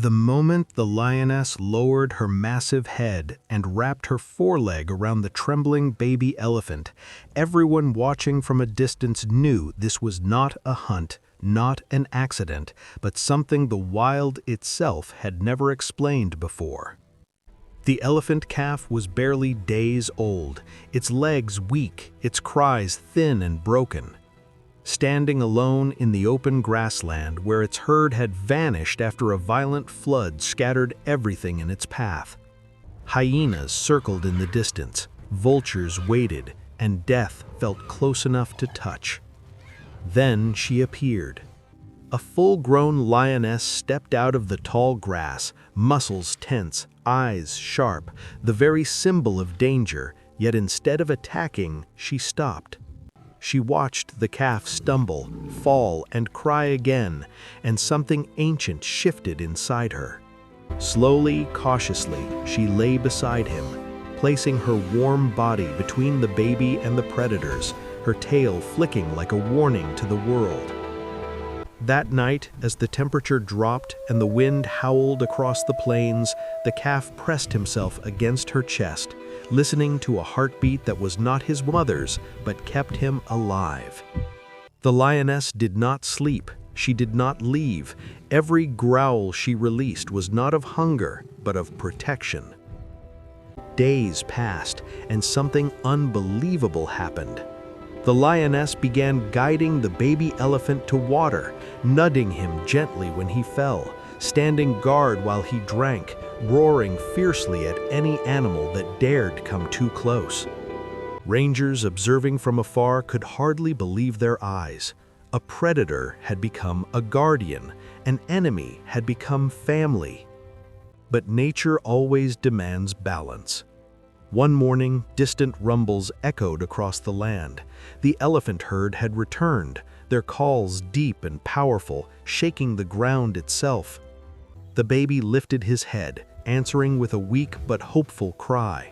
The moment the lioness lowered her massive head and wrapped her foreleg around the trembling baby elephant, everyone watching from a distance knew this was not a hunt, not an accident, but something the wild itself had never explained before. The elephant calf was barely days old, its legs weak, its cries thin and broken. Standing alone in the open grassland where its herd had vanished after a violent flood scattered everything in its path. Hyenas circled in the distance, vultures waited, and death felt close enough to touch. Then she appeared. A full-grown lioness stepped out of the tall grass, muscles tense, eyes sharp, the very symbol of danger, yet instead of attacking, she stopped. She watched the calf stumble, fall, and cry again, and something ancient shifted inside her. Slowly, cautiously, she lay beside him, placing her warm body between the baby and the predators, her tail flicking like a warning to the world. That night, as the temperature dropped and the wind howled across the plains, the calf pressed himself against her chest, listening to a heartbeat that was not his mother's, but kept him alive. The lioness did not sleep. She did not leave. Every growl she released was not of hunger, but of protection. Days passed, and something unbelievable happened. The lioness began guiding the baby elephant to water, nudging him gently when he fell, standing guard while he drank, roaring fiercely at any animal that dared come too close. Rangers observing from afar could hardly believe their eyes. A predator had become a guardian, an enemy had become family. But nature always demands balance. One morning, distant rumbles echoed across the land. The elephant herd had returned, their calls deep and powerful, shaking the ground itself. The baby lifted his head, answering with a weak but hopeful cry.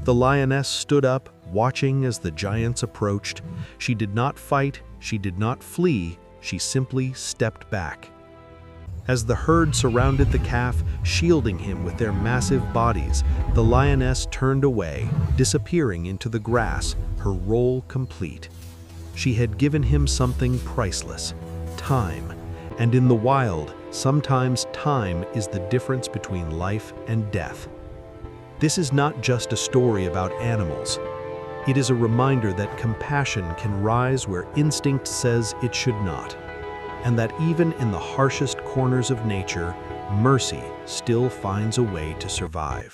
The lioness stood up, watching as the giants approached. She did not fight, she did not flee, she simply stepped back. As the herd surrounded the calf, shielding him with their massive bodies, the lioness turned away, disappearing into the grass, her role complete. She had given him something priceless, time. And in the wild, sometimes time is the difference between life and death. This is not just a story about animals. It is a reminder that compassion can rise where instinct says it should not, and that even in the harshest corners of nature, mercy still finds a way to survive.